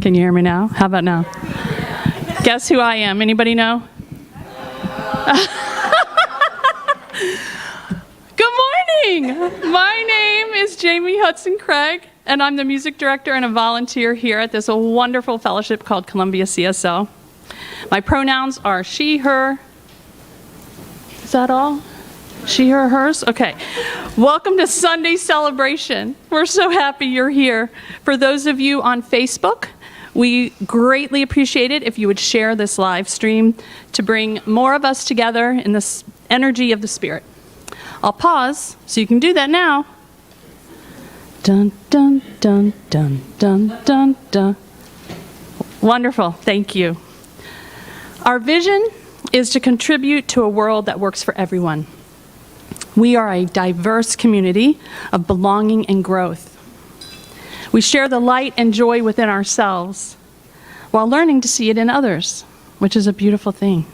Can you hear me now? How about now? Guess who I am? Anybody know? Good morning. My name is Jamie Hudson Craig, and I'm the music director and a volunteer here at this wonderful fellowship called Columbia CSL. My pronouns are she, her. Is that all? She, her, hers? Okay. Welcome to Sunday celebration. We're so happy you're here. For those of you on Facebook, we greatly appreciate it if you would share this live stream to bring more of us together in this energy of the Spirit. I'll pause so you can do that now. Dun, dun, dun, dun, dun, dun, dun. Wonderful. Thank you. Our vision is to contribute to a world that works for everyone. We are a diverse community of belonging and growth. We share the light and joy within ourselves while learning to see it in others, which is a beautiful thing.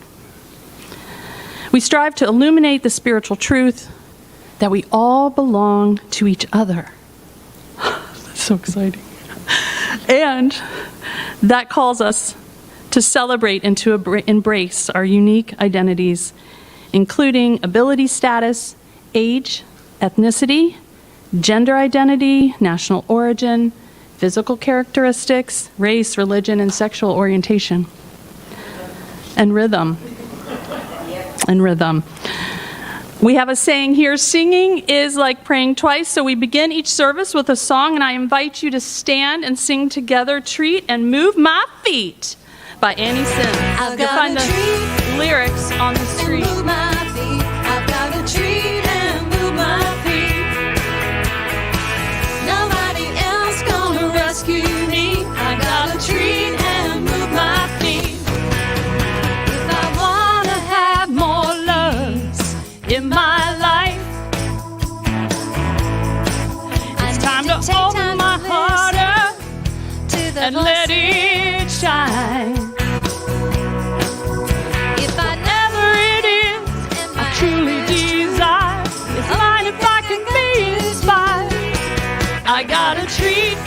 We strive to illuminate the spiritual truth that we all belong to each other. That's so exciting. And that calls us to celebrate and to embrace our unique identities, including ability status, age, ethnicity, gender identity, national origin, physical characteristics, race, religion, and sexual orientation. And rhythm. And rhythm. We have a saying here, singing is like praying twice, so we begin each service with a song, and I invite you to stand and sing together, Treat and Move My Feet by Annie Sims. You'll find the lyrics on the screen. I've got a treat and move my feet. Now rescue me. I gotta treat and move my feet. If I wanna have more loves in my life, it's time to open my heart up and let it shine. If whatever it is I truly desire is mine, if I can be inspired, I gotta treat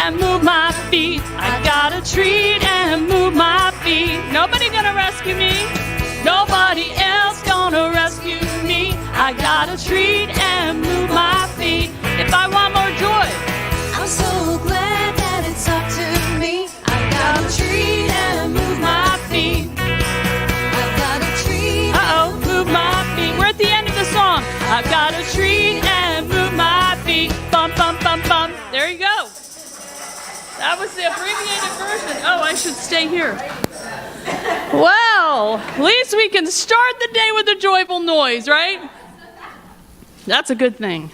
and move my feet. I gotta treat and move my feet. Nobody gonna rescue me. Nobody else gonna rescue me. I gotta treat and move my feet. If I want more joy, I'm so glad that it's up to me. I gotta treat and move my feet. I gotta treat move my feet. We're at the end of the song. I've gotta treat and move my feet. Bump, bump, bump, bump. There you go. That was the abbreviated version. Oh, I should stay here. Well, at least we can start the day with a joyful noise, right? That's a good thing.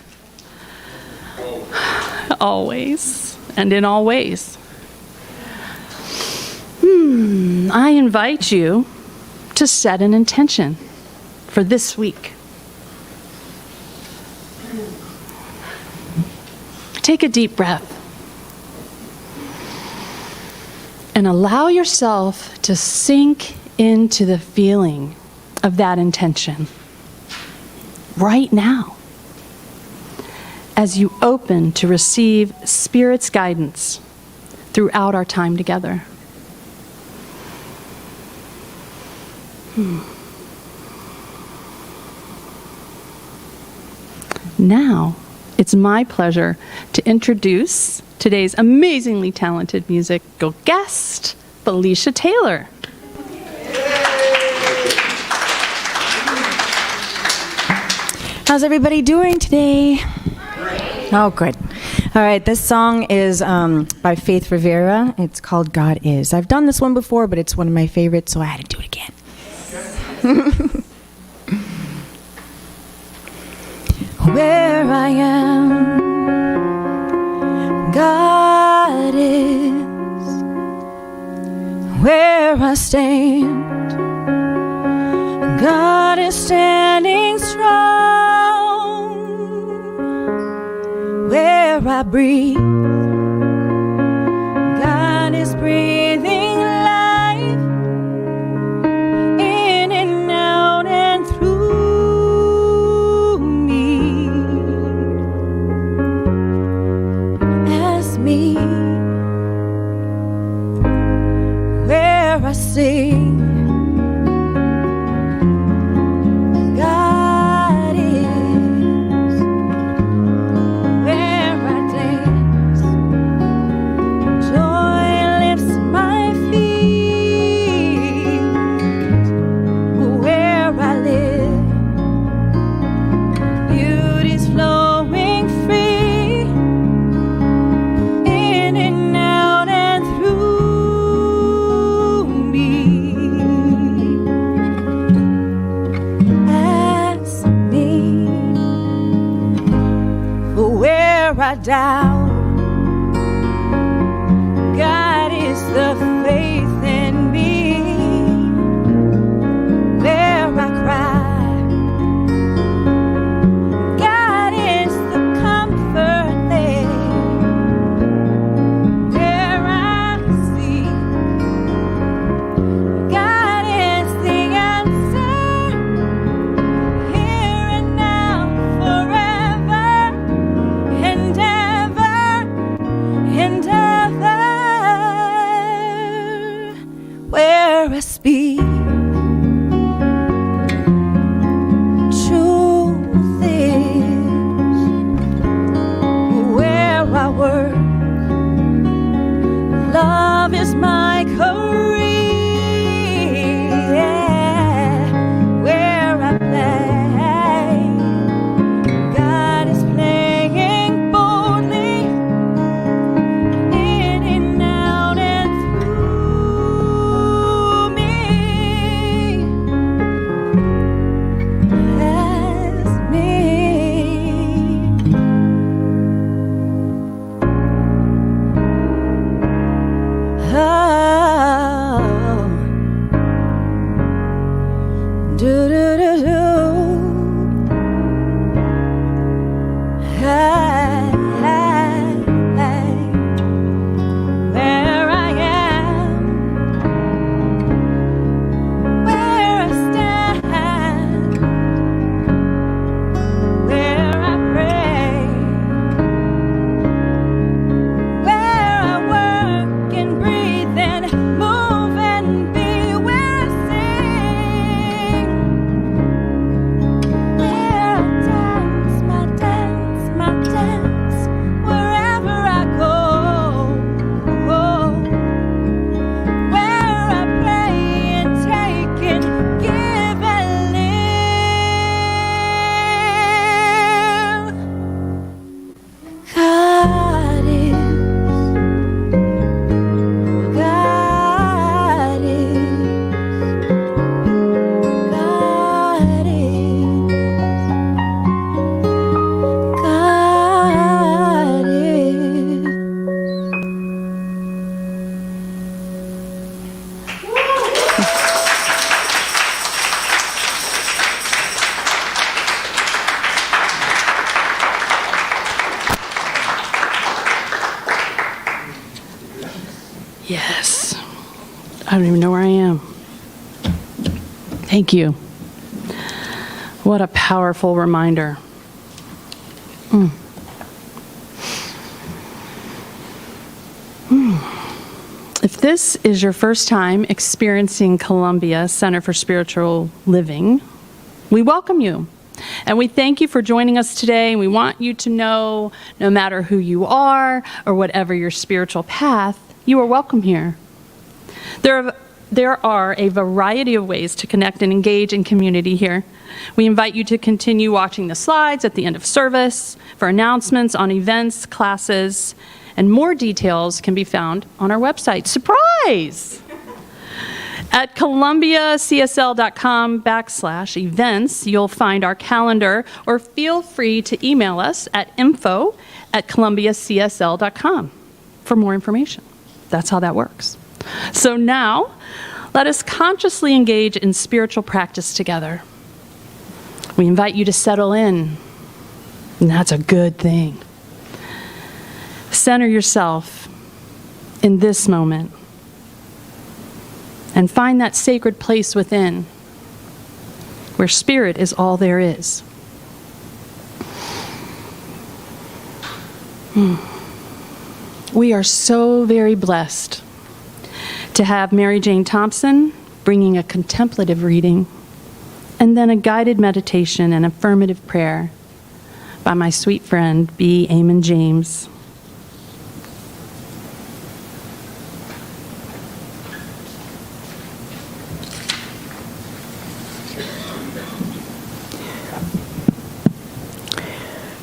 Always, and in all ways. I invite you to set an intention for this week. Take a deep breath and allow yourself to sink into the feeling of that intention right now, as you open to receive Spirit's guidance throughout our time together. Now, it's my pleasure to introduce today's amazingly talented musical guest, Felicia Taylor. How's everybody doing today? Oh, good. All right, this song is by Faith Rivera. It's called God Is. I've done this one before, but it's one of my favorites, so I had to do it again. Where I am, God is. Where I stand, God is standing strong. Where I breathe, God is breathing life in and out and through me. As me, where I sing, God is. Where I dance, joy lifts my feet. Where I live, beauty's flowing free in and out and through me. As me, where I doubt, God is the faith in me. Where I cry, God is the comfort there. Where I see, God is the answer. Here and now, forever and ever. Yes. I don't even know where I am. Thank you. What a powerful reminder. If this is your first time experiencing Columbia Center for Spiritual Living, we welcome you. And we thank you for joining us today. And we want you to know, no matter who you are or whatever your spiritual path, you are welcome here. There are a variety of ways to connect and engage in community here. We invite you to continue watching the slides at the end of service for announcements on events, classes, and more details can be found on our website. Surprise! At columbiacsl.com/events, you'll find our calendar, or feel free to email us at info@columbiacsl.com for more information. That's how that works. So now, let us consciously engage in spiritual practice together. We invite you to settle in, and that's a good thing. Center yourself in this moment and find that sacred place within where spirit is all there is. We are so very blessed to have Mary Jane Thompson bringing a contemplative reading and then a guided meditation and affirmative prayer by my sweet friend, B. Eamon James.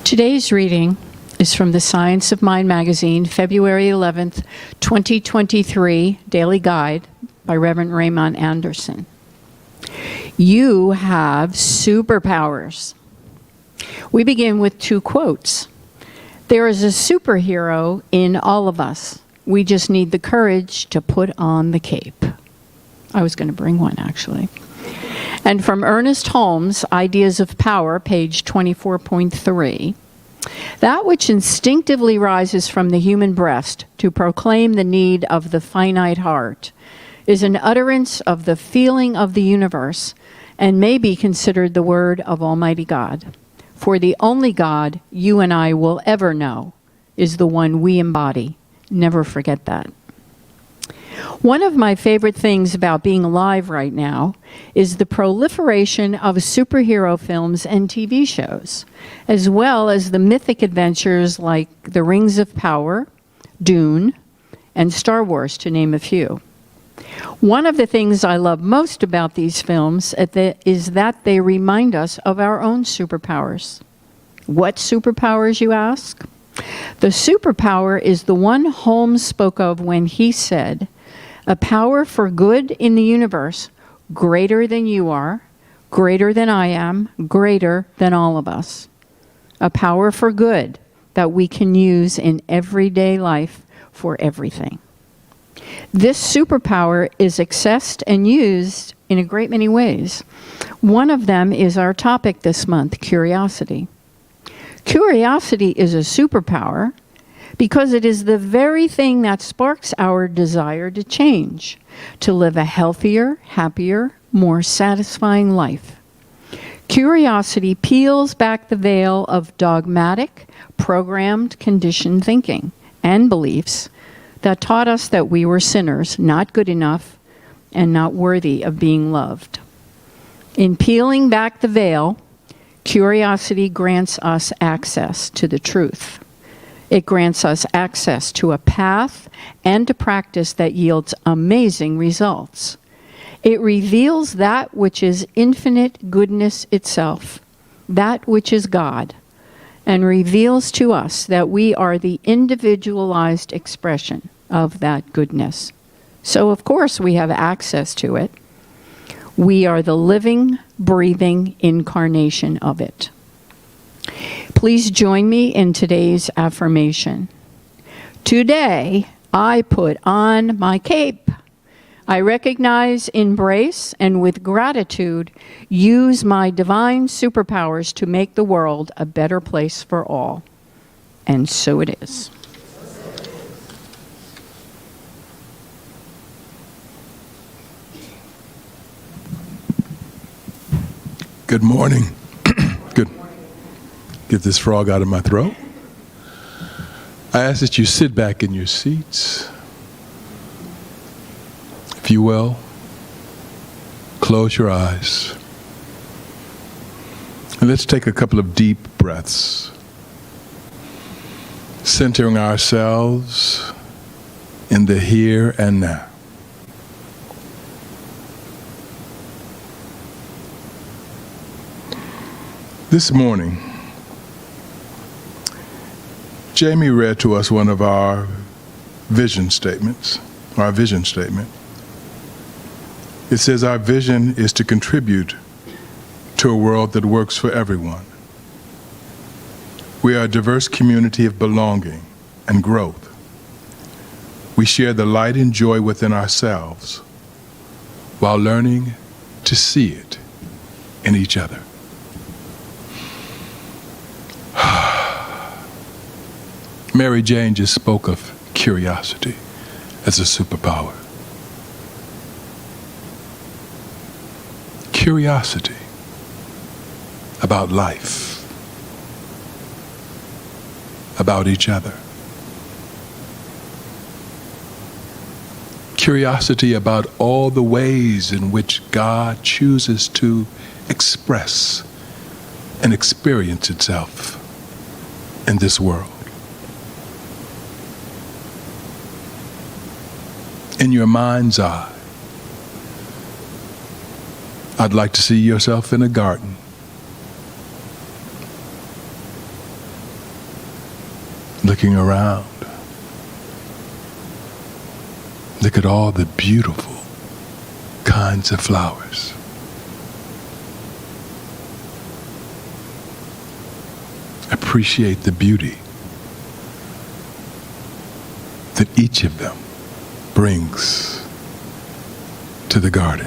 Today's reading is from the Science of Mind magazine, February 11th, 2023, Daily Guide by Reverend Raymond Anderson. You have superpowers. We begin with two quotes. There is a superhero in all of us. We just need the courage to put on the cape. I was going to bring one, actually. And from Ernest Holmes, Ideas of Power, page 24.3, that which instinctively rises from the human breast to proclaim the need of the finite heart is an utterance of the feeling of the universe and may be considered the word of Almighty God. For the only God you and I will ever know is the one we embody. Never forget that. One of my favorite things about being alive right now is the proliferation of superhero films and TV shows, as well as the mythic adventures like The Rings of Power, Dune, and Star Wars, to name a few. One of the things I love most about these films is that they remind us of our own superpowers. What superpowers, you ask? The superpower is the one Holmes spoke of when he said, a power for good in the universe, greater than you are, greater than I am, greater than all of us. A power for good that we can use in everyday life for everything. This superpower is accessed and used in a great many ways. One of them is our topic this month, curiosity. Curiosity is a superpower because it is the very thing that sparks our desire to change, to live a healthier, happier, more satisfying life. Curiosity peels back the veil of dogmatic, programmed, conditioned thinking and beliefs that taught us that we were sinners, not good enough, and not worthy of being loved. In peeling back the veil, curiosity grants us access to the truth. It grants us access to a path and a practice that yields amazing results. It reveals that which is infinite goodness itself, that which is God, and reveals to us that we are the individualized expression of that goodness. So, of course, we have access to it. We are the living, breathing incarnation of it. Please join me in today's affirmation. Today, I put on my cape. I recognize, embrace, and with gratitude, use my divine superpowers to make the world a better place for all. And so it is. Good morning. Good. Get this frog out of my throat. I ask that you sit back in your seats. If you will, close your eyes. And let's take a couple of deep breaths, centering ourselves in the here and now. This morning, Jamie read to us one of our vision statements, our vision statement. It says our vision is to contribute to a world that works for everyone. We are a diverse community of belonging and growth. We share the light and joy within ourselves while learning to see it in each other. Mary Jane just spoke of curiosity as a superpower. Curiosity about life, about each other. Curiosity about all the ways in which God chooses to express and experience itself in this world. In your mind's eye, I'd like to see yourself in a garden. Looking around. Look at all the beautiful kinds of flowers. Appreciate the beauty that each of them brings to the garden.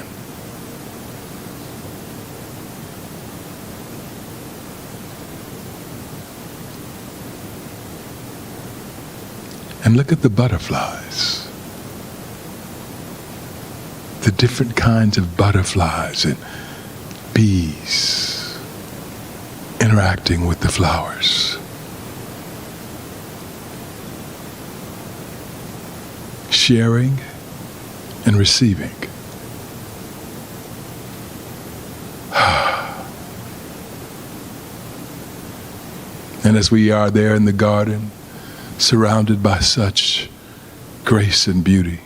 And look at the butterflies. The different kinds of butterflies and bees interacting with the flowers. Sharing and receiving. And as we are there in the garden, surrounded by such grace and beauty,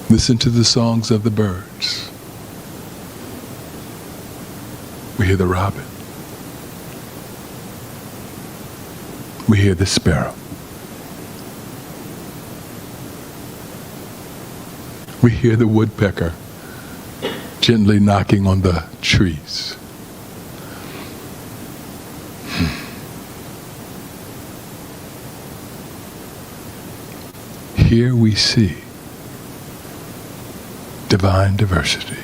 listen to the songs of the birds. We hear the robin. We hear the sparrow. We hear the woodpecker gently knocking on the trees. Here we see divine diversity.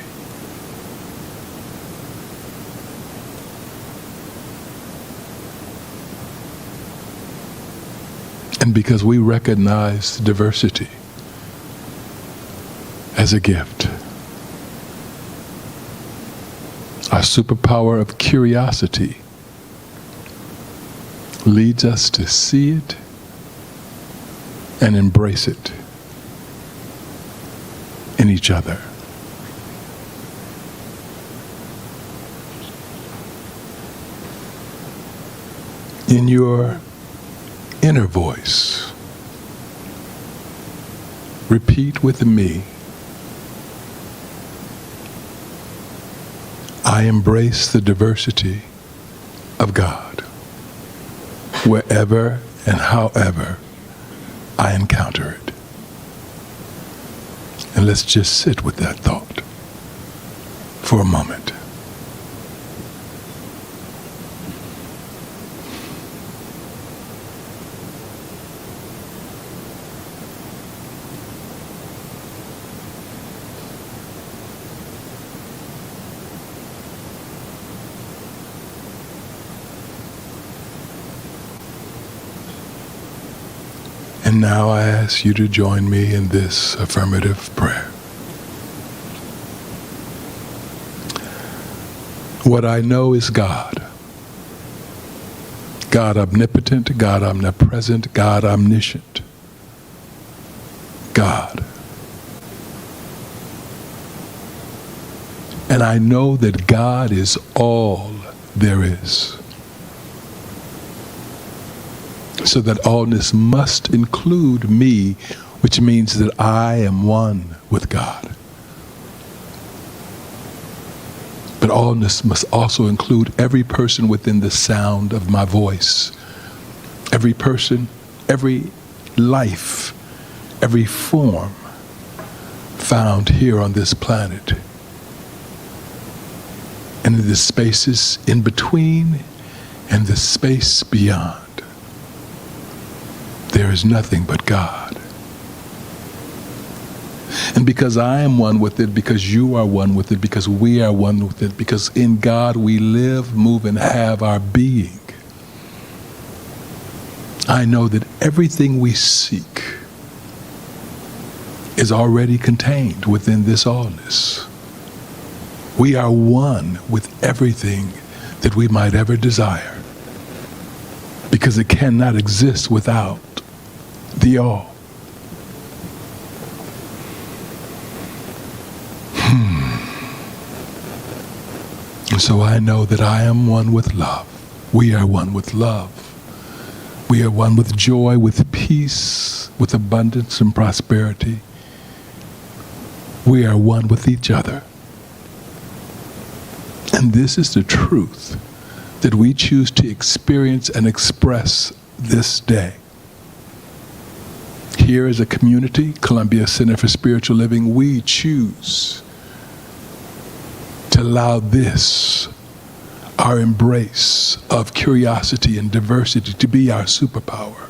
And because we recognize diversity as a gift, our superpower of curiosity leads us to see it and embrace it in each other. In your inner voice, repeat with me, I embrace the diversity of God wherever and however I encounter it. And let's just sit with that thought for a moment. And now I ask you to join me in this affirmative prayer. What I know is God. God omnipotent, God omnipresent, God omniscient. God. And I know that God is all there is. So that allness must include me, which means that I am one with God. But allness must also include every person within the sound of my voice. Every person, every life, every form found here on this planet. And in the spaces in between and the space beyond. There is nothing but God. And because I am one with it, because you are one with it, because we are one with it, because in God we live, move, and have our being, I know that everything we seek is already contained within this allness. We are one with everything that we might ever desire, because it cannot exist without the all. And so I know that I am one with love. We are one with love. We are one with joy, with peace, with abundance and prosperity. We are one with each other. And this is the truth that we choose to experience and express this day. Here as a community, Columbia Center for Spiritual Living, we choose to allow this, our embrace of curiosity and diversity, to be our superpower.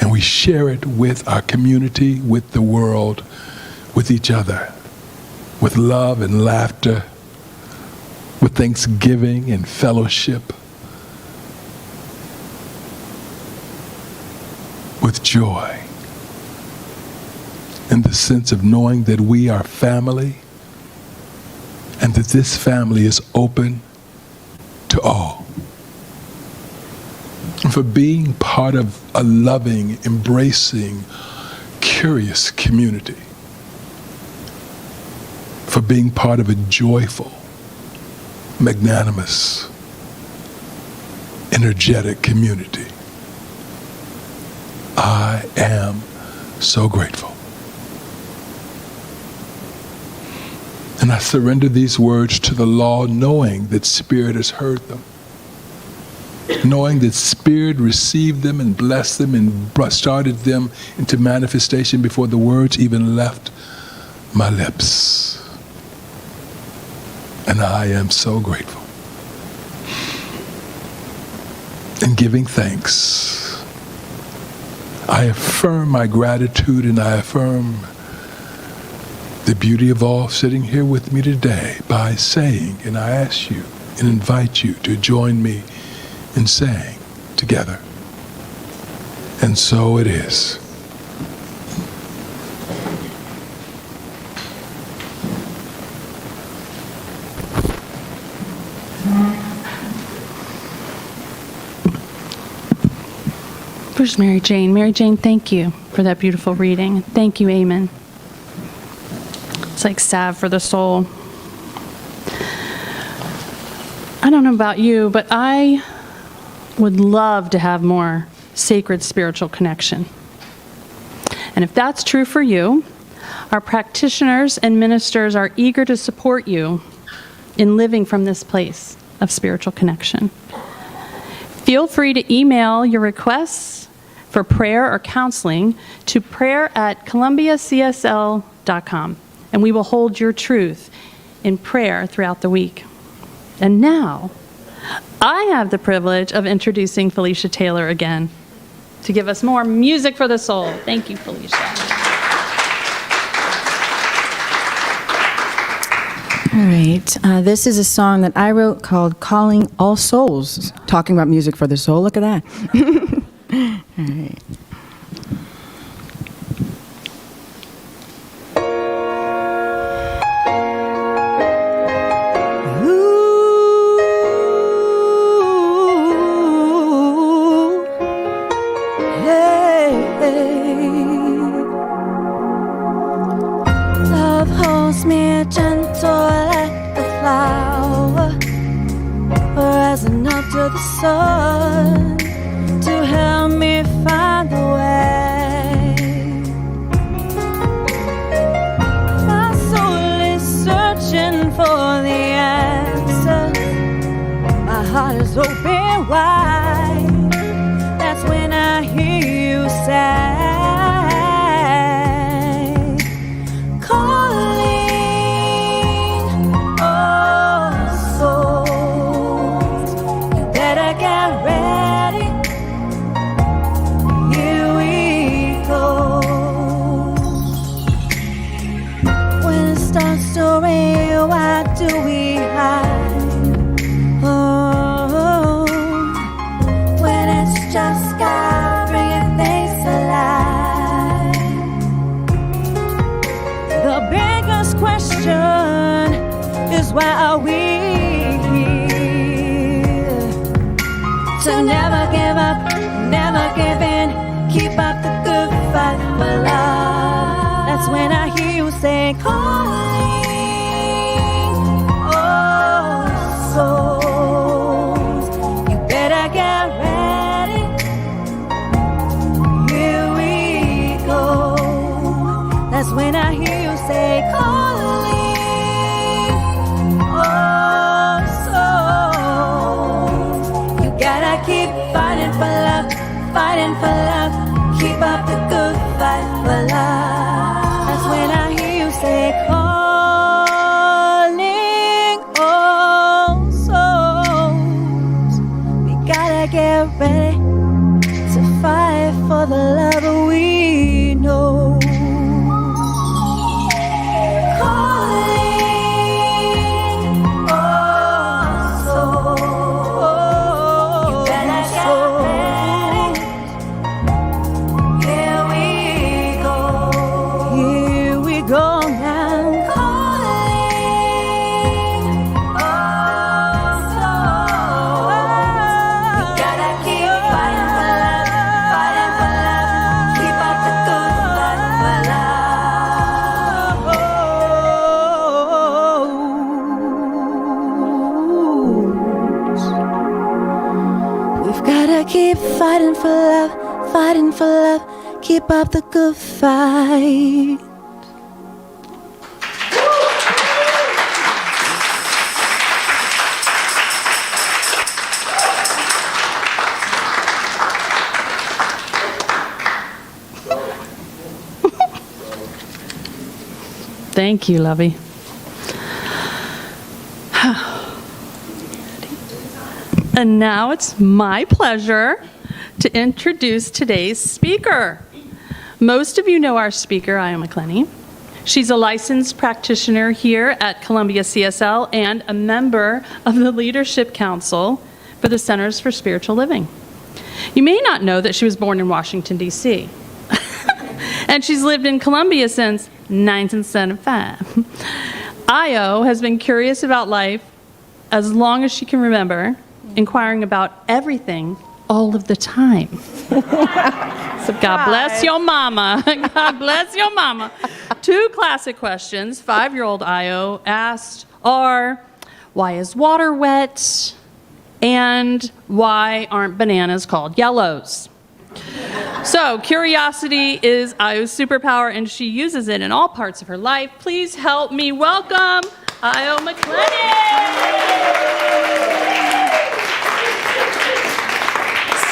And we share it with our community, with the world, with each other, with love and laughter, with thanksgiving and fellowship, with joy, and the sense of knowing that we are family, and that this family is open to all. And for being part of a loving, embracing, curious community. For being part of a joyful, magnanimous, energetic community. I am so grateful. And I surrender these words to the law, knowing that Spirit has heard them. Knowing that Spirit received them and blessed them and started them into manifestation before the words even left my lips. And I am so grateful. And giving thanks, I affirm my gratitude, and I affirm the beauty of all sitting here with me today by saying, and I ask you and invite you to join me in saying together, and so it is. Where's Mary Jane? Mary Jane, thank you for that beautiful reading. Thank you, Amen. It's like salve for the soul. I don't know about you, but I would love to have more sacred spiritual connection. And if that's true for you, our practitioners and ministers are eager to support you in living from this place of spiritual connection. Feel free to email your requests for prayer or counseling to prayer@columbiacsl.com. And we will hold your truth in prayer throughout the week. And now, I have the privilege of introducing Felicia Taylor again to give us more music for the soul. Thank you, Felicia. All right. This is a song that I wrote called Calling All Souls, talking about music for the soul. Look at that. All right. Ooh. sun to help me find the way. My soul is searching for the answer. My heart is open wide. That's when I hear you say, why do we hide? Oh, when it's just God bringing things alive. The biggest question is why are we here? To never give up, never give in, keep up the good fight for love. That's when I hear you say, calling. Souls, you better get ready. Here we go. That's when I hear you say, calling. Oh, souls, you gotta keep fighting for love, fighting for love. Keep up the good fight for love. That's when I hear you say, calling. Get ready to fight for the love we know. Calling, oh soul, you better get ready. Here we go. Here we go now. Keep fighting for love, fighting for love. Keep up the good fight. Thank you, Lovey. And now it's my pleasure to introduce today's speaker. Most of you know our speaker, Ayo McClenney. She's a licensed practitioner here at Columbia CSL and a member of the Leadership Council for the Centers for Spiritual Living. You may not know that she was born in Washington, D.C. And she's lived in Columbia since 1975. Ayo has been curious about life as long as she can remember, inquiring about everything all of the time. So God bless your mama. God bless your mama. Two classic questions 5-year-old Ayo asked are, why is water wet? And why aren't bananas called yellows? So curiosity is Ayo's superpower, and she uses it in all parts of her life. Please help me welcome Ayo McClenney.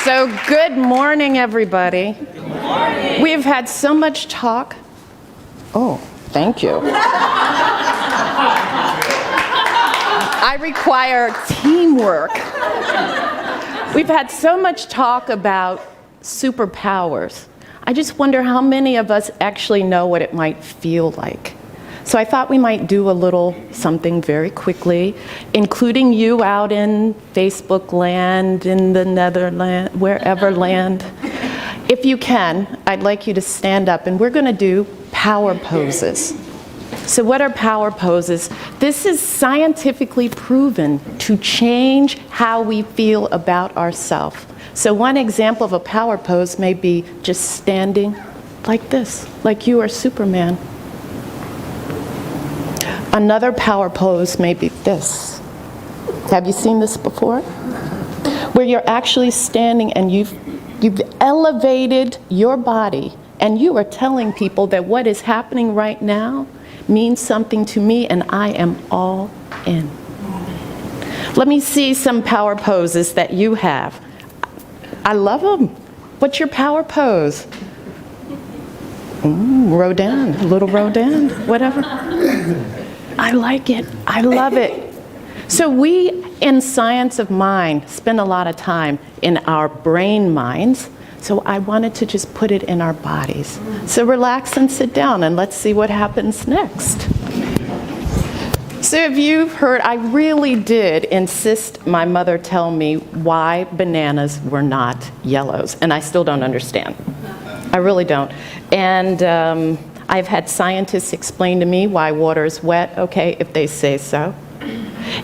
So good morning, everybody. Good morning. We've had so much talk. Oh, thank you. I require teamwork. We've had so much talk about superpowers. I just wonder how many of us actually know what it might feel like. So I thought we might do a little something very quickly, including you out in Facebook land, in the Netherlands, wherever land. If you can, I'd like you to stand up, and we're going to do power poses. So what are power poses? This is scientifically proven to change how we feel about ourselves. So one example of a power pose may be just standing like this, like you are Superman. Another power pose may be this. Have you seen this before? where you're actually standing and you've elevated your body, and you are telling people that what is happening right now means something to me, and I am all in. Let me see some power poses that you have. I love them. What's your power pose? Rodin, little Rodin, whatever. I like it. I love it. So we, in Science of Mind, spend a lot of time in our brain minds. So I wanted to just put it in our bodies. So relax and sit down, and let's see what happens next. So if you've heard, I really did insist my mother tell me why bananas were not yellows, and I still don't understand. I really don't. And I've had scientists explain to me why water is wet, okay, if they say so.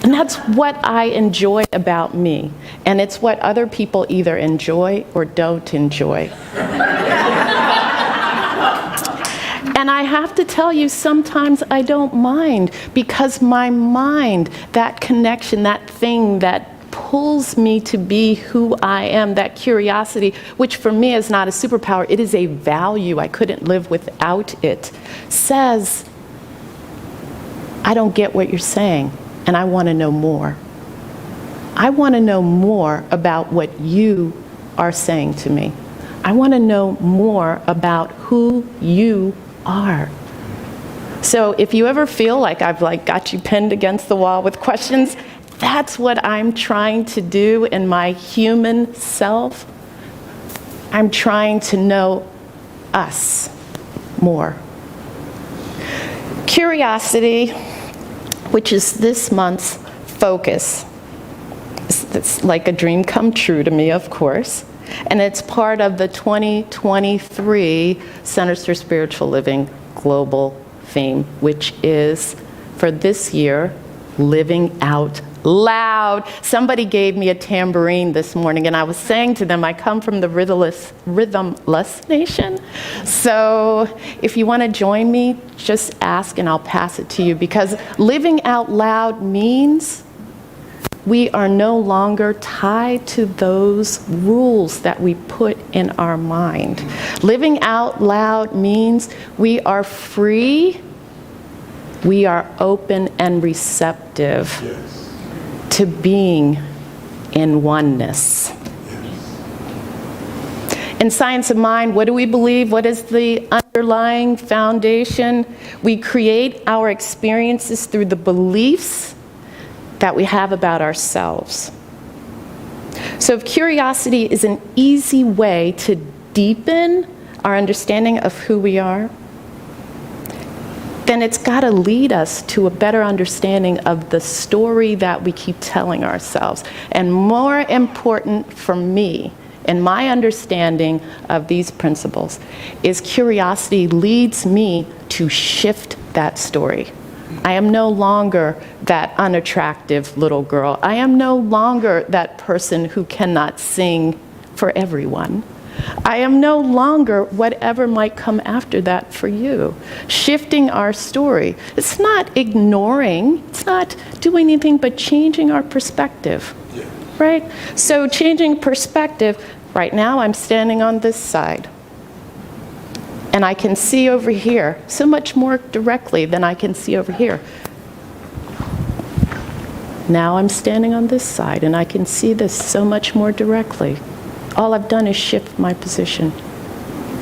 And that's what I enjoy about me. And it's what other people either enjoy or don't enjoy. And I have to tell you, sometimes I don't mind, because my mind, that connection, that thing that pulls me to be who I am, that curiosity, which for me is not a superpower, it is a value. I couldn't live without it, says, I don't get what you're saying, and I want to know more. I want to know more about what you are saying to me. I want to know more about who you are. So if you ever feel like I've got you pinned against the wall with questions, that's what I'm trying to do in my human self. I'm trying to know us more. Curiosity, which is this month's focus, it's like a dream come true to me, of course. And it's part of the 2023 Centers for Spiritual Living global theme, which is, for this year, living out loud. Somebody gave me a tambourine this morning, and I was saying to them, I come from the rhythmless nation. So if you want to join me, just ask and I'll pass it to you, because living out loud means we are no longer tied to those rules that we put in our mind. Living out loud means we are free, we are open and receptive to being in oneness. In Science of Mind, what do we believe? What is the underlying foundation? We create our experiences through the beliefs that we have about ourselves. So if curiosity is an easy way to deepen our understanding of who we are, then it's got to lead us to a better understanding of the story that we keep telling ourselves. And more important for me, in my understanding of these principles, is curiosity leads me to shift that story. I am no longer that unattractive little girl. I am no longer that person who cannot sing for everyone. I am no longer whatever might come after that for you. Shifting our story. It's not ignoring, it's not doing anything but changing our perspective, right? So changing perspective, right now I'm standing on this side. And I can see over here so much more directly than I can see over here. Now I'm standing on this side, and I can see this so much more directly. All I've done is shift my position,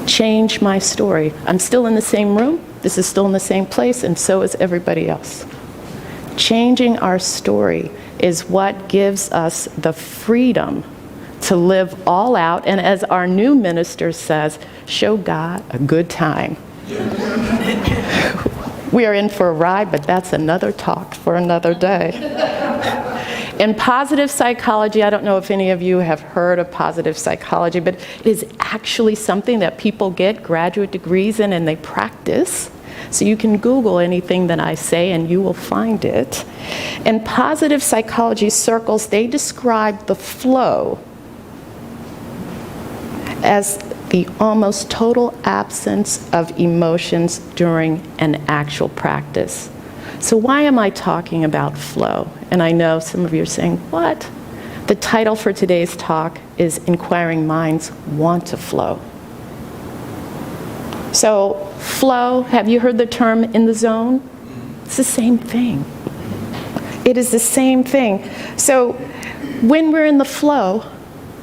change my story. I'm still in the same room, this is still in the same place, and so is everybody else. Changing our story is what gives us the freedom to live all out, and as our new minister says, show God a good time. We are in for a ride, but that's another talk for another day. In positive psychology, I don't know if any of you have heard of positive psychology, but it is actually something that people get graduate degrees in and they practice. So you can Google anything that I say and you will find it. In positive psychology circles, they describe the flow as the almost total absence of emotions during an actual practice. So why am I talking about flow? And I know some of you are saying, what? The title for today's talk is Inquiring Minds Want to Flow. So, flow, have you heard the term in the zone? It's the same thing. It is the same thing. So, when we're in the flow,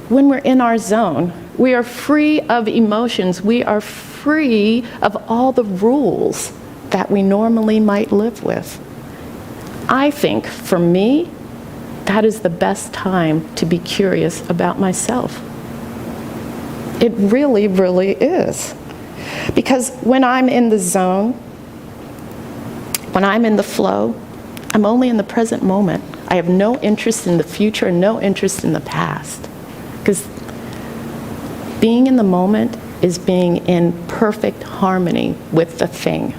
when we're in our zone, we are free of emotions. We are free of all the rules that we normally might live with. I think, for me, that is the best time to be curious about myself. It really, really is. Because when I'm in the zone, when I'm in the flow, I'm only in the present moment. I have no interest in the future and no interest in the past. Because being in the moment is being in perfect harmony with the thing.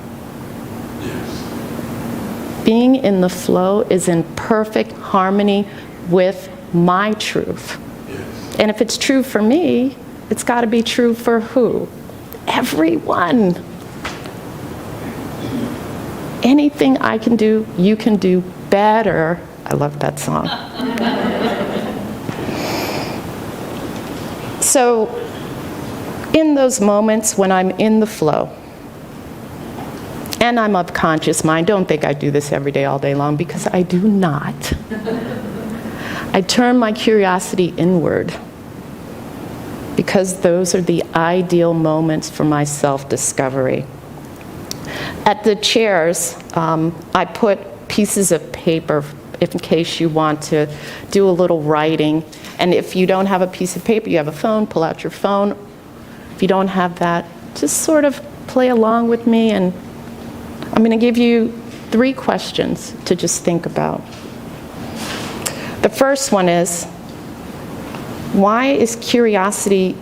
Being in the flow is in perfect harmony with my truth. And if it's true for me, it's got to be true for who? Everyone. Anything I can do, you can do better. I love that song. So, in those moments when I'm in the flow, and I'm of conscious mind, don't think I do this every day, all day long, because I do not. I turn my curiosity inward, because those are the ideal moments for my self-discovery. At the chairs, I put pieces of paper in case you want to do a little writing. And if you don't have a piece of paper, you have a phone, pull out your phone. If you don't have that, just sort of play along with me, and I'm going to give you 3 questions to just think about. The first one is, why is curiosity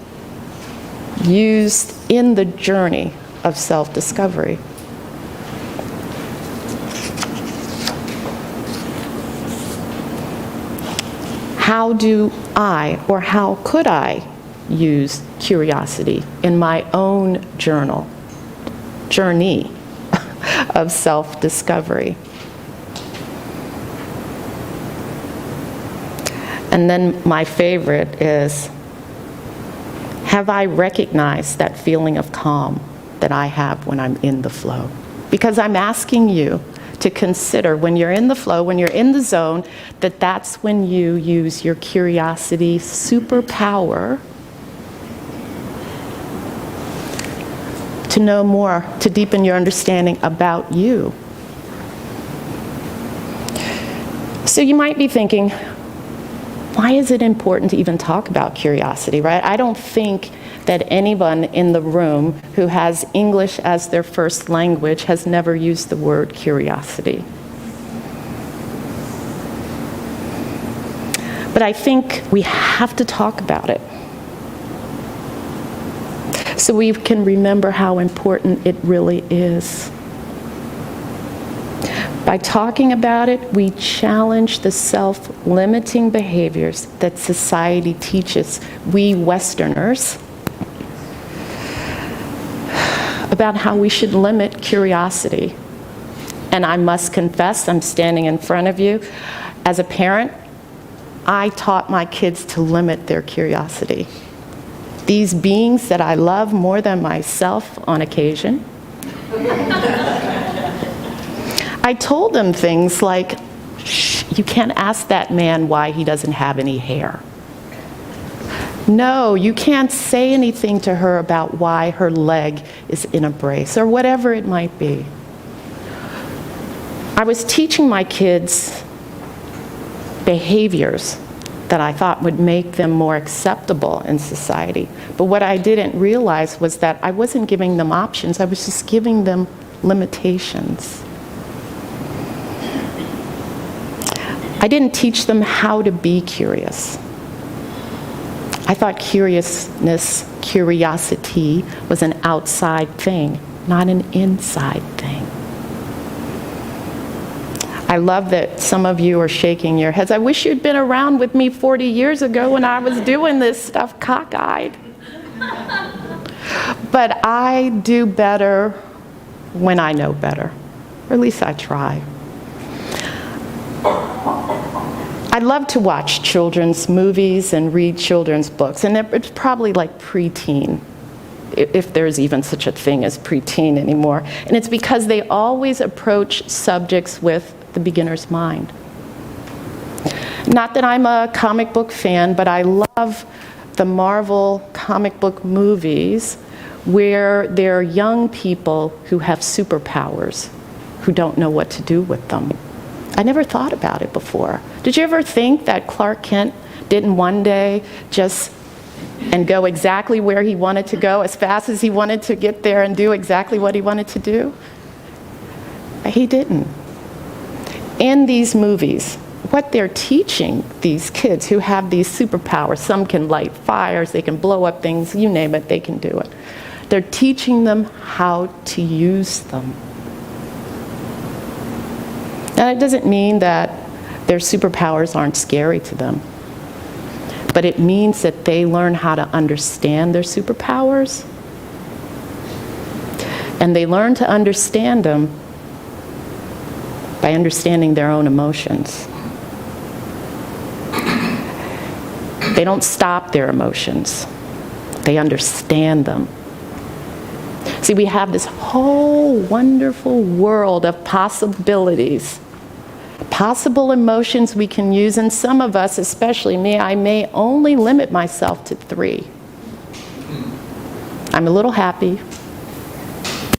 used in the journey of self-discovery? How do I, or how could I, use curiosity in my own journey of self-discovery? And then my favorite is, have I recognized that feeling of calm that I have when I'm in the flow? Because I'm asking you to consider, when you're in the flow, when you're in the zone, that's when you use your curiosity superpower to know more, to deepen your understanding about you. So you might be thinking, why is it important to even talk about curiosity, right? I don't think that anyone in the room who has English as their first language has never used the word curiosity. But I think we have to talk about it, so we can remember how important it really is. By talking about it, we challenge the self-limiting behaviors that society teaches we Westerners about how we should limit curiosity. And I must confess, I'm standing in front of you. As a parent, I taught my kids to limit their curiosity. These beings that I love more than myself on occasion, I told them things like, shh, you can't ask that man why he doesn't have any hair. No, you can't say anything to her about why her leg is in a brace, or whatever it might be. I was teaching my kids behaviors that I thought would make them more acceptable in society. But what I didn't realize was that I wasn't giving them options, I was just giving them limitations. I didn't teach them how to be curious. I thought curiosity was an outside thing, not an inside thing. I love that some of you are shaking your heads. I wish you'd been around with me 40 years ago when I was doing this stuff cockeyed. But I do better when I know better, or at least I try. I love to watch children's movies and read children's books, and it's probably like preteen, if there's even such a thing as preteen anymore. And it's because they always approach subjects with the beginner's mind. Not that I'm a comic book fan, but I love the Marvel comic book movies where there are young people who have superpowers who don't know what to do with them. I never thought about it before. Did you ever think that Clark Kent didn't one day just and go exactly where he wanted to go, as fast as he wanted to get there and do exactly what he wanted to do? He didn't. In these movies, what they're teaching these kids who have these superpowers, some can light fires, they can blow up things, you name it, they can do it. They're teaching them how to use them. Now, it doesn't mean that their superpowers aren't scary to them, but it means that they learn how to understand their superpowers, and they learn to understand them by understanding their own emotions. They don't stop their emotions. They understand them. See, we have this whole wonderful world of possibilities, possible emotions we can use, and some of us, especially me, I may only limit myself to 3. I'm a little happy.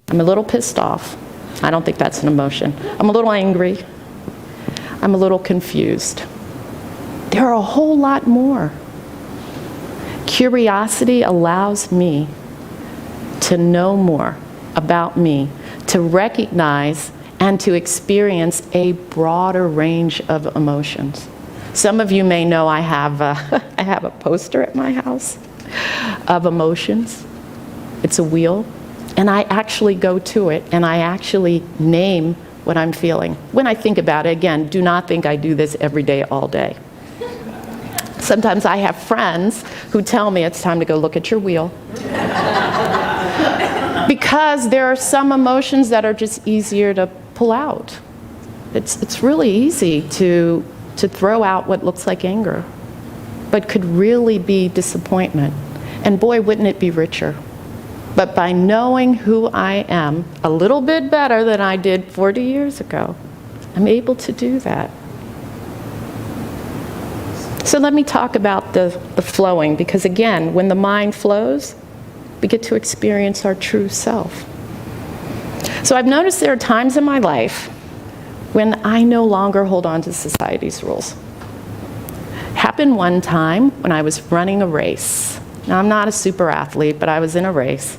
I'm a little pissed off. I don't think that's an emotion. I'm a little angry. I'm a little confused. There are a whole lot more. Curiosity allows me to know more about me, to recognize and to experience a broader range of emotions. Some of you may know I have a poster at my house of emotions. It's a wheel, and I actually go to it and I actually name what I'm feeling. When I think about it, again, do not think I do this every day, all day. Sometimes I have friends who tell me it's time to go look at your wheel. Because there are some emotions that are just easier to pull out. It's really easy to throw out what looks like anger, but could really be disappointment. And boy, wouldn't it be richer. But by knowing who I am a little bit better than I did 40 years ago, I'm able to do that. So let me talk about the flowing, because again, when the mind flows, we get to experience our true self. So I've noticed there are times in my life when I no longer hold on to society's rules. Happened one time when I was running a race. Now, I'm not a super athlete, but I was in a race.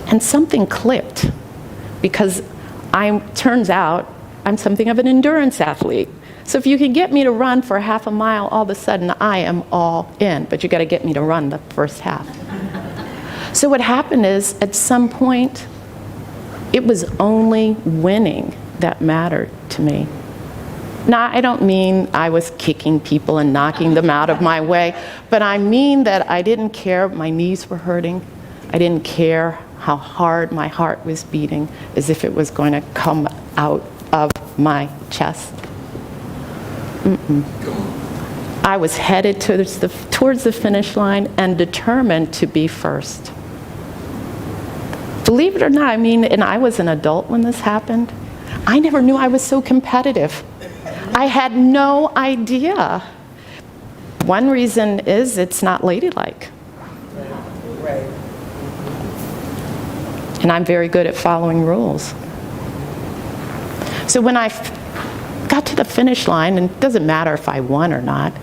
And something clicked, because turns out I'm something of an endurance athlete. So if you can get me to run for half a mile, all of a sudden I am all in, but you got to get me to run the first half. So what happened is, at some point, it was only winning that mattered to me. Now, I don't mean I was kicking people and knocking them out of my way, but I mean that I didn't care my knees were hurting. I didn't care how hard my heart was beating, as if it was going to come out of my chest. I was headed towards the finish line and determined to be first. Believe it or not, and I was an adult when this happened. I never knew I was so competitive. I had no idea. One reason is it's not ladylike. Right. And I'm very good at following rules. So when I got to the finish line, and it doesn't matter if I won or not,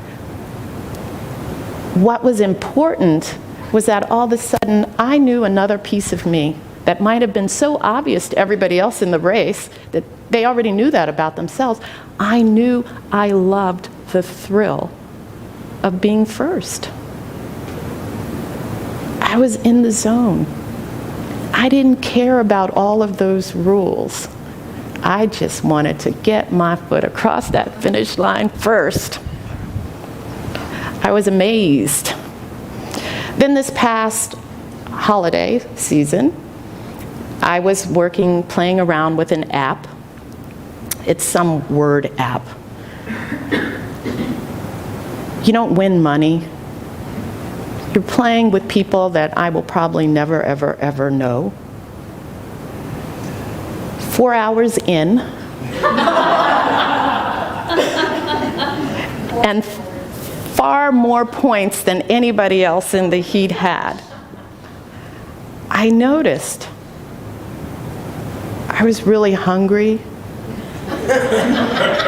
what was important was that all of a sudden I knew another piece of me that might have been so obvious to everybody else in the race that they already knew that about themselves. I knew I loved the thrill of being first. I was in the zone. I didn't care about all of those rules. I just wanted to get my foot across that finish line first. I was amazed. Then this past holiday season, I was playing around with an app. It's some word app. You don't win money. You're playing with people that I will probably never, ever, ever know. 4 hours in, and far more points than anybody else in the heat had. I noticed I was really hungry.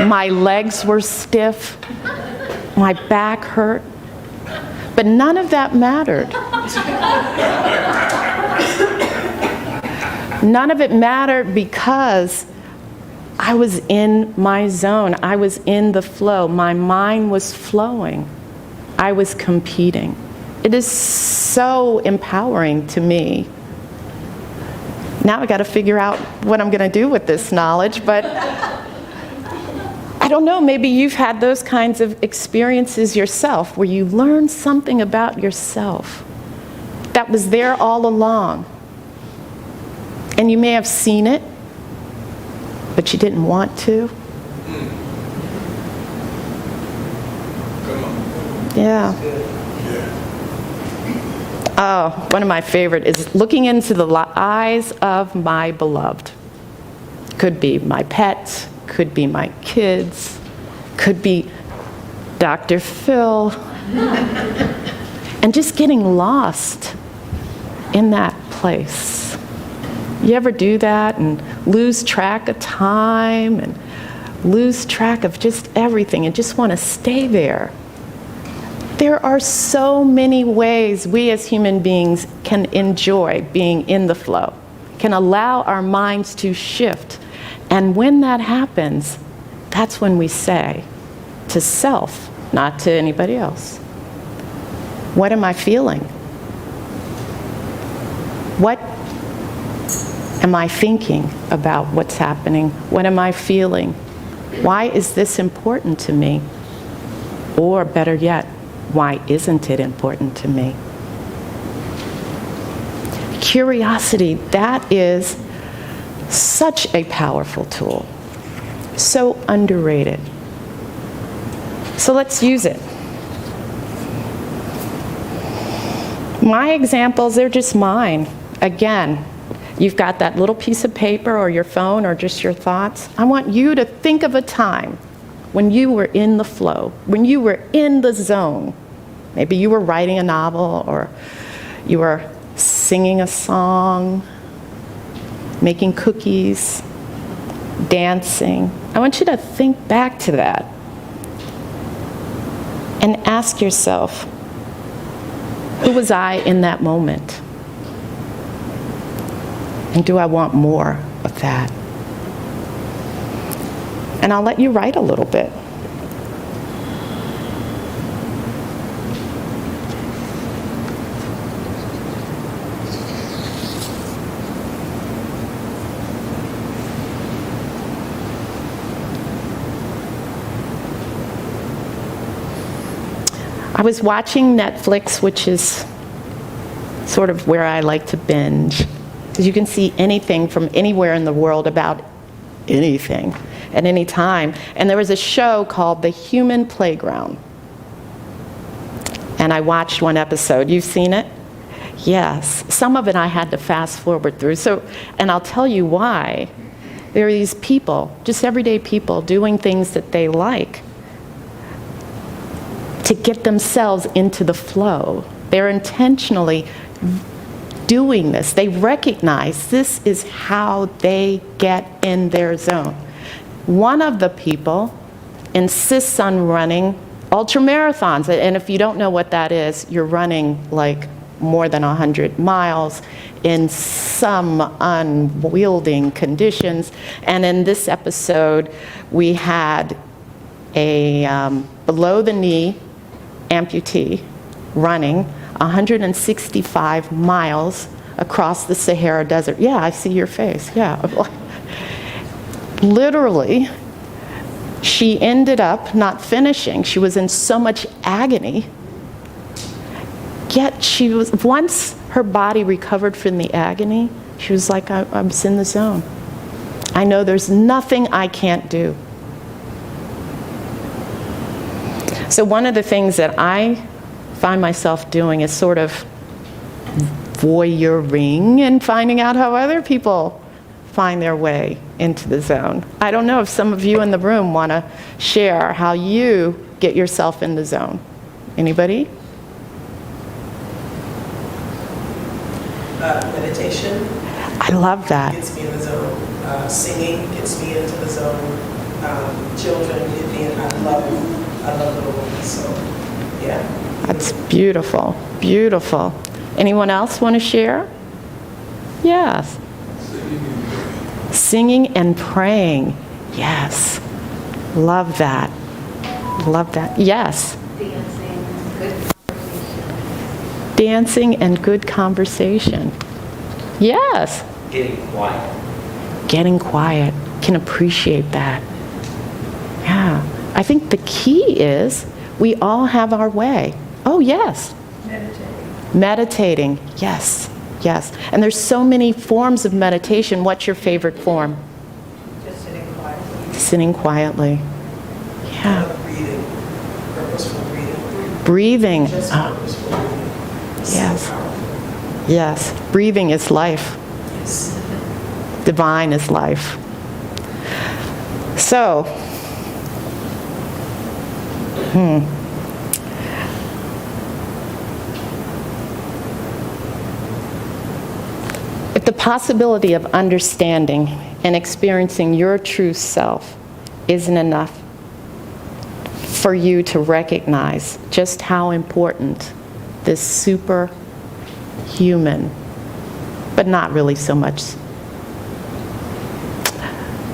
My legs were stiff. My back hurt. But none of that mattered. None of it mattered because I was in my zone. I was in the flow. My mind was flowing. I was competing. It is so empowering to me. Now I got to figure out what I'm going to do with this knowledge, but I don't know, maybe you've had those kinds of experiences yourself where you learn something about yourself that was there all along. And you may have seen it, but you didn't want to. Yeah. Oh, one of my favorite is looking into the eyes of my beloved. Could be my pets, could be my kids, could be Dr. Phil, and just getting lost in that place. You ever do that and lose track of time and lose track of just everything and just want to stay there? There are so many ways we as human beings can enjoy being in the flow, can allow our minds to shift. And when that happens, that's when we say to self, not to anybody else, what am I feeling? What am I thinking about what's happening? What am I feeling? Why is this important to me? Or better yet, why isn't it important to me? Curiosity, that is such a powerful tool. So underrated. So let's use it. My examples, they're just mine. Again, you've got that little piece of paper or your phone or just your thoughts. I want you to think of a time when you were in the flow, when you were in the zone. Maybe you were writing a novel, or you were singing a song, making cookies, dancing. I want you to think back to that and ask yourself, who was I in that moment? And do I want more of that? And I'll let you write a little bit. I was watching Netflix, which is sort of where I like to binge, because you can see anything from anywhere in the world about anything at any time. And there was a show called The Human Playground. And I watched one episode. You've seen it? Yes. Some of it I had to fast forward through. And I'll tell you why. There are these people, just everyday people, doing things that they like to get themselves into the flow. They're intentionally doing this. They recognize this is how they get in their zone. One of the people insists on running ultramarathons. And if you don't know what that is, you're running like more than 100 miles in some unwielding conditions. And in this episode, we had a below-the-knee amputee running 165 miles across the Sahara Desert. Yeah, I see your face. Yeah. Literally, she ended up not finishing. She was in so much agony. Yet she was, once her body recovered from the agony, she was like, I was in the zone. I know there's nothing I can't do. So one of the things that I find myself doing is sort of voyeuring and finding out how other people find their way into the zone. I don't know if some of you in the room want to share how you get yourself in the zone. Anybody? Meditation I love that. gets me in the zone. Singing gets me into the zone. Children get me in. I love little ones. So, yeah. That's beautiful, beautiful. Anyone else want to share? Yes. Singing and praying. Yes. Love that. Love that. Yes. Dancing and good conversation. Yes. Getting quiet. Getting quiet. Can appreciate that. Yeah. I think the key is we all have our way. Oh, yes. Meditating. Yes. Yes. And there's so many forms of meditation. What's your favorite form? Just sitting quietly. Sitting quietly. Yeah. Breathing. Purposeful breathing. Breathing. Just purposeful breathing. It's Yes. so powerful. Yes. Breathing is life. Yes. Divine is life. So, if the possibility of understanding and experiencing your true self isn't enough for you to recognize just how important this superhuman, but not really so much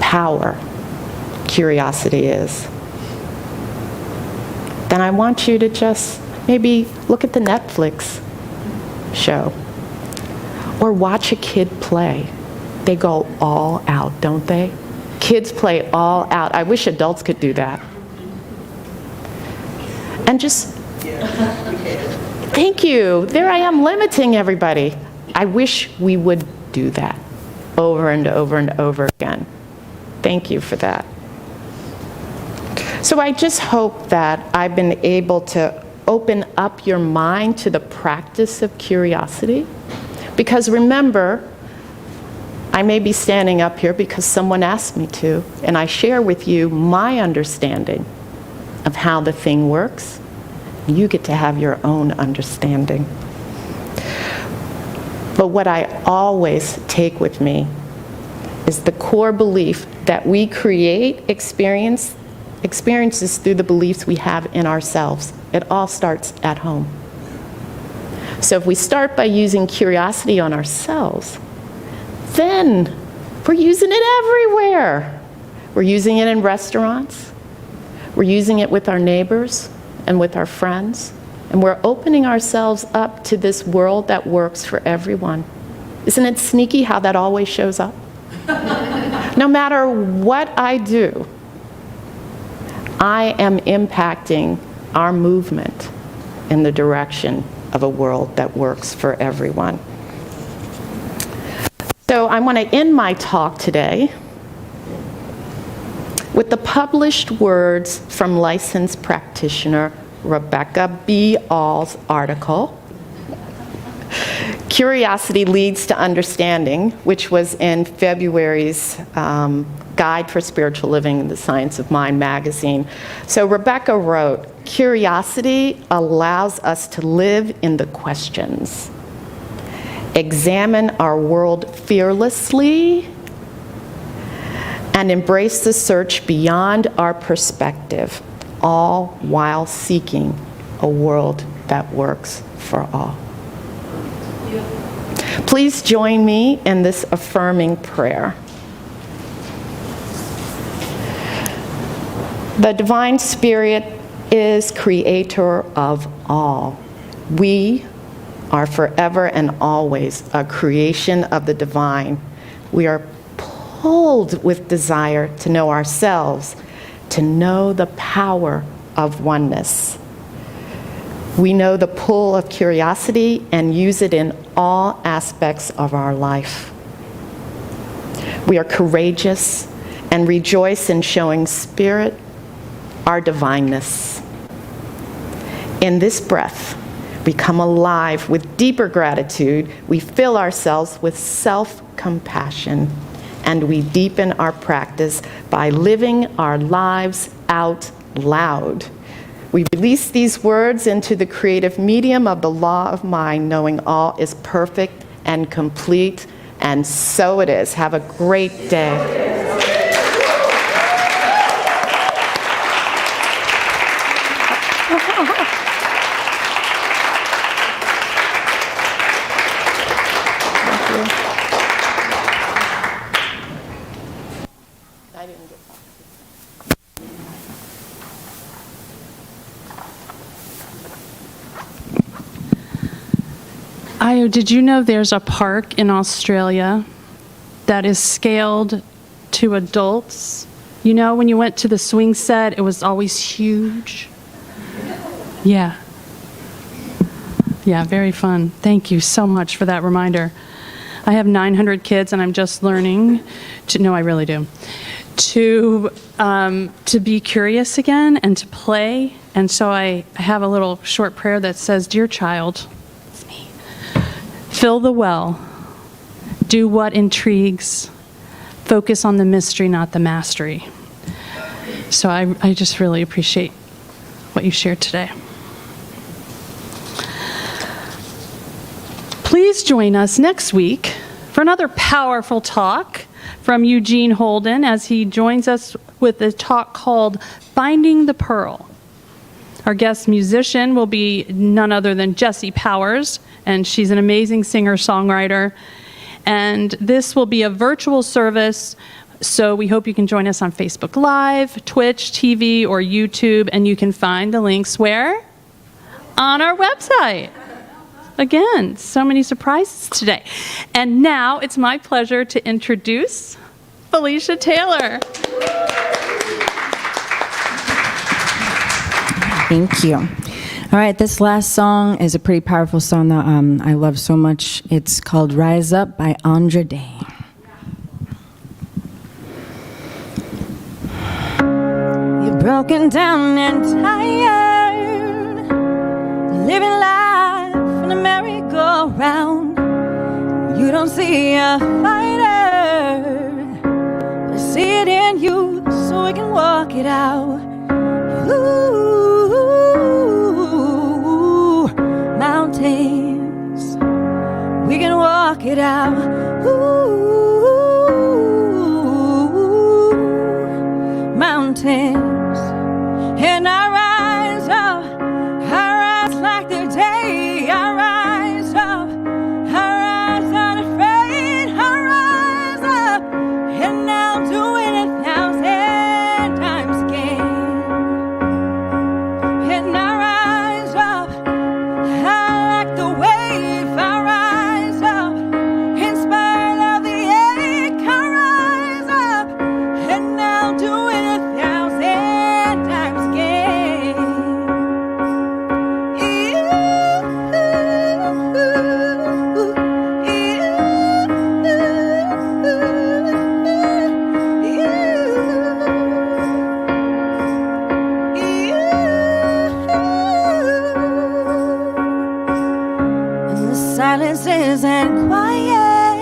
power, curiosity is, then I want you to just maybe look at the Netflix show or watch a kid play. They go all out, don't they? Kids play all out. I wish adults could do that. And just, thank you. There I am limiting everybody. I wish we would do that over and over and over again. Thank you for that. So I just hope that I've been able to open up your mind to the practice of curiosity. Because remember, I may be standing up here because someone asked me to, and I share with you my understanding of how the thing works. You get to have your own understanding. But what I always take with me is the core belief that we create experiences through the beliefs we have in ourselves. It all starts at home. So if we start by using curiosity on ourselves, then we're using it everywhere. We're using it in restaurants. We're using it with our neighbors and with our friends. And we're opening ourselves up to this world that works for everyone. Isn't it sneaky how that always shows up? No matter what I do, I am impacting our movement in the direction of a world that works for everyone. So I want to end my talk today with the published words from licensed practitioner Rebecca B. All's article, Curiosity Leads to Understanding, which was in February's Guide for Spiritual Living in the Science of Mind magazine. So Rebecca wrote, "Curiosity allows us to live in the questions, examine our world fearlessly, and embrace the search beyond our perspective, all while seeking a world that works for all." Please join me in this affirming prayer. The Divine Spirit is creator of all. We are forever and always a creation of the divine. We are pulled with desire to know ourselves, to know the power of oneness. We know the pull of curiosity and use it in all aspects of our life. We are courageous and rejoice in showing Spirit our divineness. In this breath, we come alive with deeper gratitude. We fill ourselves with self-compassion, and we deepen our practice by living our lives out loud. We release these words into the creative medium of the law of mind, knowing all is perfect and complete, and so it is. Have a great day. Ayo, did you know there's a park in Australia that is scaled to adults? You know, when you went to the swing set, it was always huge. Yeah. Yeah, very fun. Thank you so much for that reminder. I have 900 kids, and I'm just learning to, no, I really do, to be curious again and to play. And so I have a little short prayer that says, "Dear child, it's me. Fill the well. Do what intrigues. Focus on the mystery, not the mastery." So I just really appreciate what you shared today. Please join us next week for another powerful talk from Eugene Holden as he joins us with a talk called Finding the Pearl. Our guest musician will be none other than Jessie Powers, and she's an amazing singer-songwriter. And this will be a virtual service, so we hope you can join us on Facebook Live, Twitch, TV, or YouTube, and you can find the links where? On our website. Again, so many surprises today. And now it's my pleasure to introduce Felicia Taylor. Thank you. All right, this last song is a pretty powerful song that I love so much. It's called Rise Up by Andra Day. You're broken down and tired, living life in a merry-go-round. You don't see a fighter, but I see it in you, so we can walk it out. Ooh, mountains, we can walk it out. Ooh, mountains, and I rise up, I rise like the day, I rise up, I rise unafraid, I rise up, and I'll do it 1,000 times again. And I rise up, I like the wave, I rise up, in spite of the ache, I rise up, and I'll do it 1,000 times again. And the silence isn't quiet.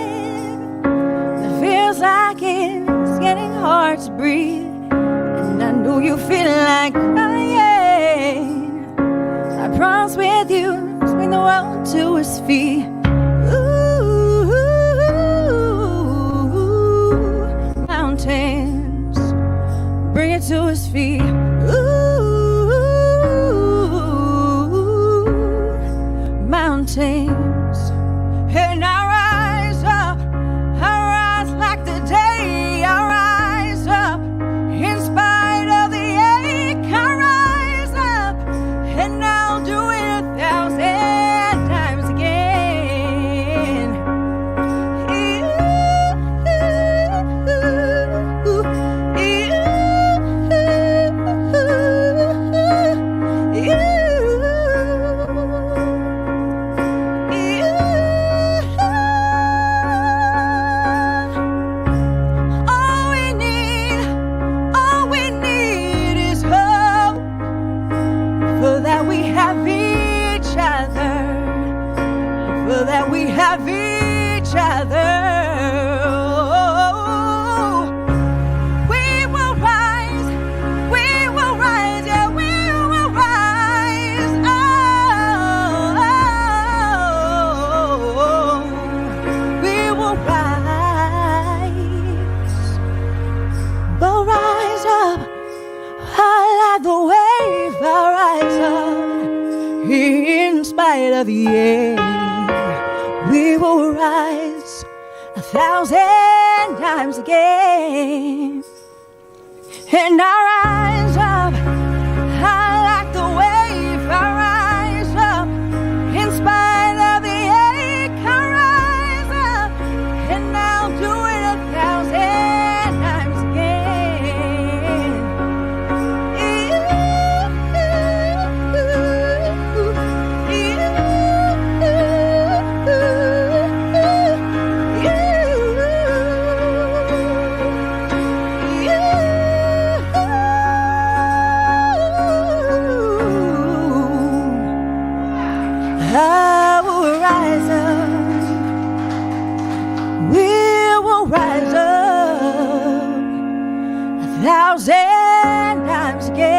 It feels like it's getting hard to breathe. And I know you feel like crying. I promise with you, swing the world to his feet. Ooh, mountains, bring it to his feet. Ooh, mountains, and I rise up, I rise like the day, I rise up, in spite of the ache, I rise up, and I'll do it 1,000 times again. that we have each other. We will rise, yeah, we will rise. We will rise. We'll rise up. I like the wave. I'll rise up. In spite of the air, we will rise 1,000 times again. And I rise up. I like the wave. I rise up. In spite of the ache, I rise up. And I'll do it 1,000 times again. I will rise up. We will rise up 1,000 times again.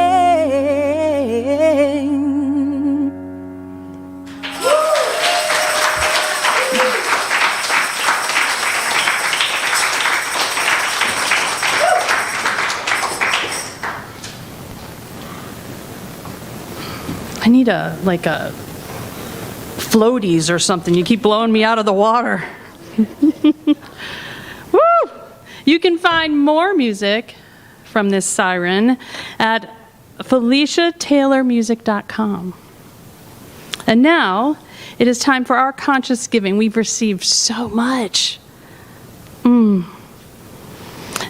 I need a floaties or something. You keep blowing me out of the water. Woo! You can find more music from this siren at FeliciaTaylorMusic.com. And now it is time for our conscious giving. We've received so much. And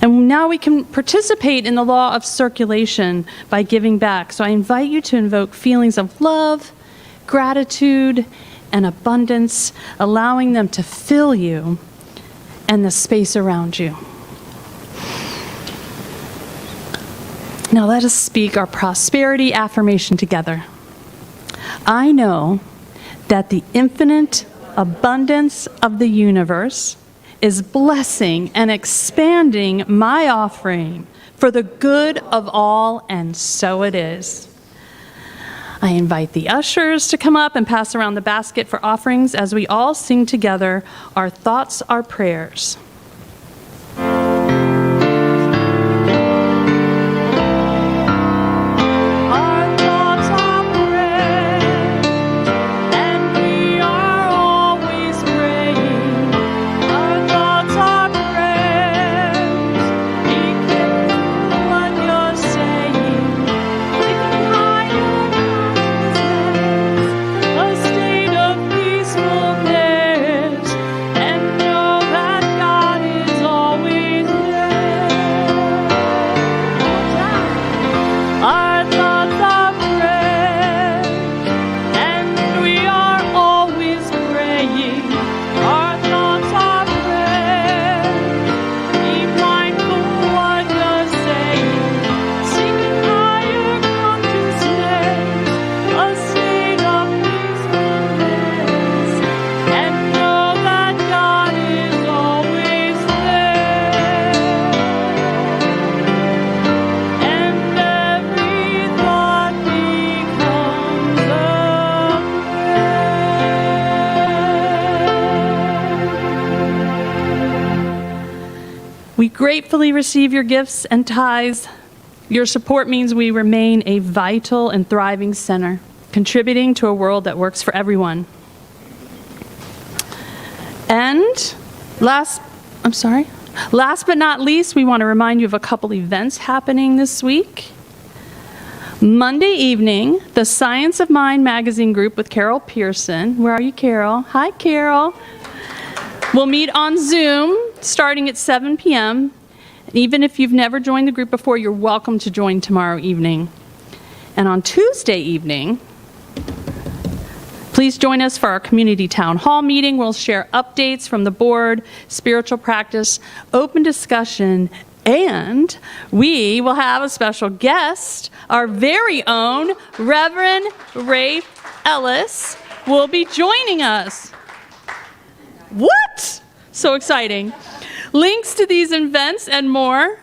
now we can participate in the law of circulation by giving back. So I invite you to invoke feelings of love, gratitude, and abundance, allowing them to fill you and the space around you. Now let us speak our prosperity affirmation together. I know that the infinite abundance of the universe is blessing and expanding my offering for the good of all, and so it is. I invite the ushers to come up and pass around the basket for offerings as we all sing together our thoughts, our prayers. We gratefully receive your gifts and tithes. Your support means we remain a vital and thriving center, contributing to a world that works for everyone. And last but not least, we want to remind you of a couple events happening this week. Monday evening, the Science of Mind magazine group with Carol Pearson. Where are you, Carol? Hi, Carol. We'll meet on Zoom starting at 7 p.m. Even if you've never joined the group before, you're welcome to join tomorrow evening. And on Tuesday evening, please join us for our community town hall meeting. We'll share updates from the board, spiritual practice, open discussion, and we will have a special guest. Our very own Reverend Rafe Ellis will be joining us. What? So exciting. Links to these events and more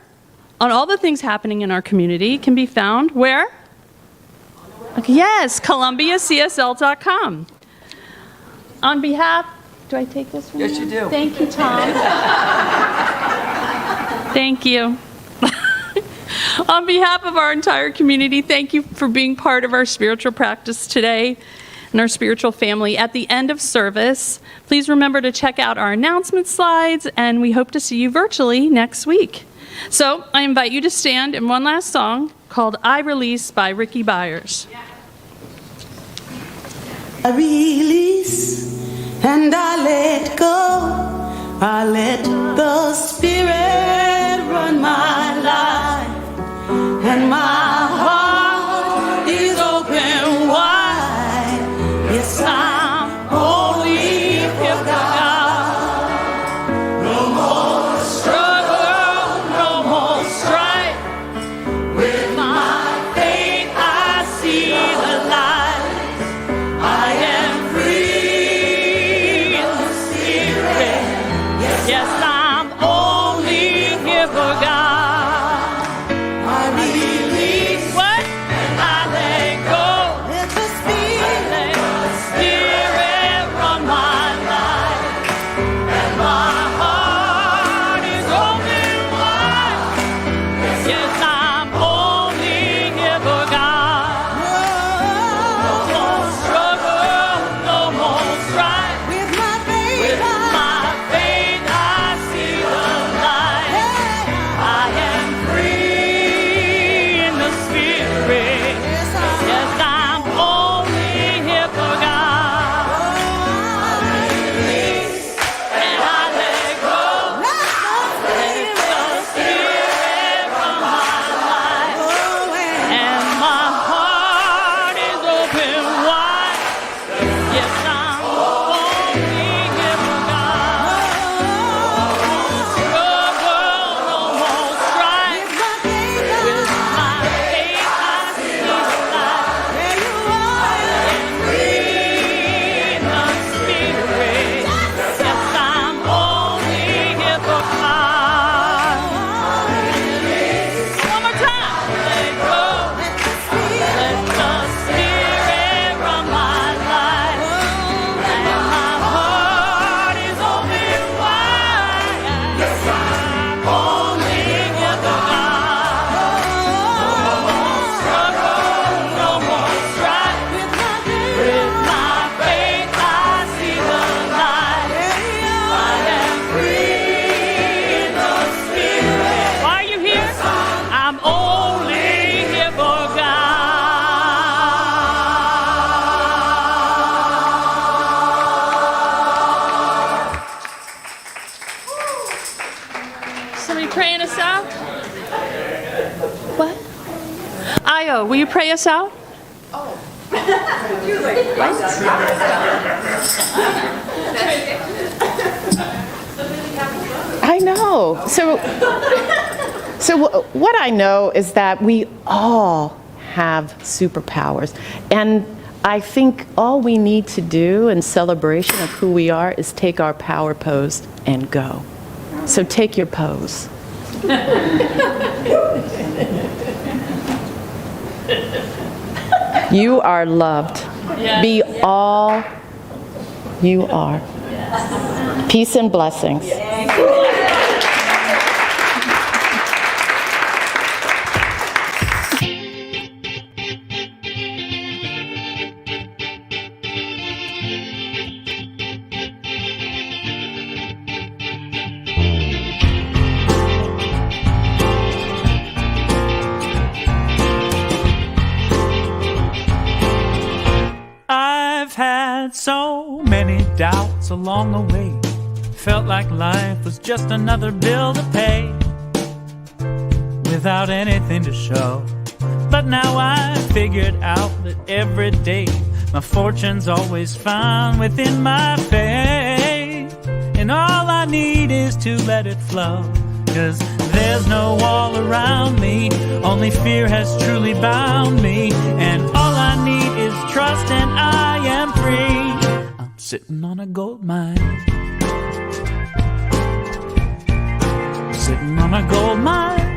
on all the things happening in our community can be found where? Yes, ColumbiaCSL.com. On behalf, do I take this one? Yes, you do. Thank you, Tom. Thank you. On behalf of our entire community, thank you for being part of our spiritual practice today and our spiritual family. At the end of service, please remember to check out our announcement slides, and we hope to see you virtually next week. So I invite you to stand in one last song called I Release by Ricky Byers. I release and I let go. I let the Spirit run my life, and my heart is open wide. Yes, I'm only for God. No more struggle, no more strife. With my faith I see the light. I am free in the Spirit. Yes, I'm only here for God. I release what? And I let go. Let the Spirit run my life. And my heart is open wide. Yes, I'm only here for God. No more struggle, no more strife. With my faith I see the light. I am free in the Spirit. Yes, I'm only here for God. And I let go. Let the Spirit run my life. And my heart is open wide. Yes, I'm only here for God. No more struggle, no more strife. With my faith I see the light. Free in the Spirit. Yes, I'm only here for God. One more time. Let go. Let the Spirit run my life. And my heart is open wide. Yes, I'm only here for God. No more struggle, no more strife. With my faith I see the light. I am free in the Spirit. Why are you here? I'm only here for God. Somebody praying us out? What? Ayo, will you pray us out? I know. So what I know is that we all have superpowers. And I think all we need to do in celebration of who we are is take our power pose and go. So take your pose. You are loved. Be all you are. Peace and blessings. I've had so many doubts along the way. Felt like life was just another bill to pay, without anything to show. But now I've figured out that every day my fortune's always found within my faith. And all I need is to let it flow, 'cause there's no wall around me, only fear has truly bound me. And all I need is trust and I am free. I'm sitting on a gold mine, Sitting on a gold mine.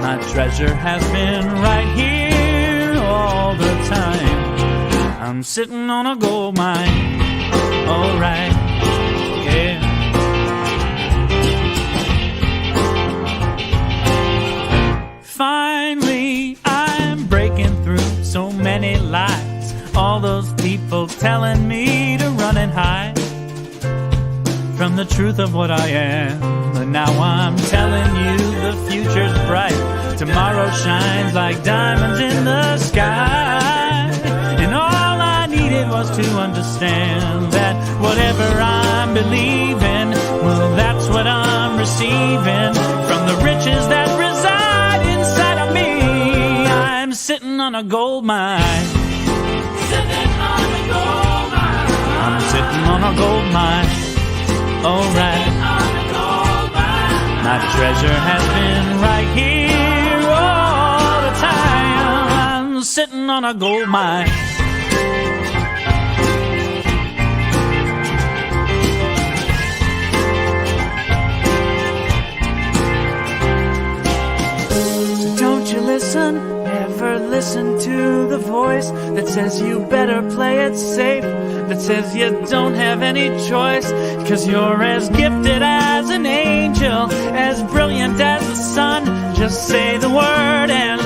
My treasure has been right here all the time. I'm sitting on a gold mine. Alright, yeah. Finally, I'm breaking through so many lies. All those people telling me to run and hide from the truth of what I am. And now I'm telling you the future's bright. Tomorrow shines like diamonds in the sky. And all I needed was to understand that whatever I'm believing, well, that's what I'm receiving from the riches that reside inside of me. I'm sitting on a gold mine. Sitting on a gold mine. I'm sitting on a gold mine. Alright. My treasure has been right here all the time. I'm sitting on a gold mine. So don't you listen, never listen to the voice that says you better play it safe, that says you don't have any choice, 'cause you're as gifted as an angel, as brilliant as the sun. Just say the word and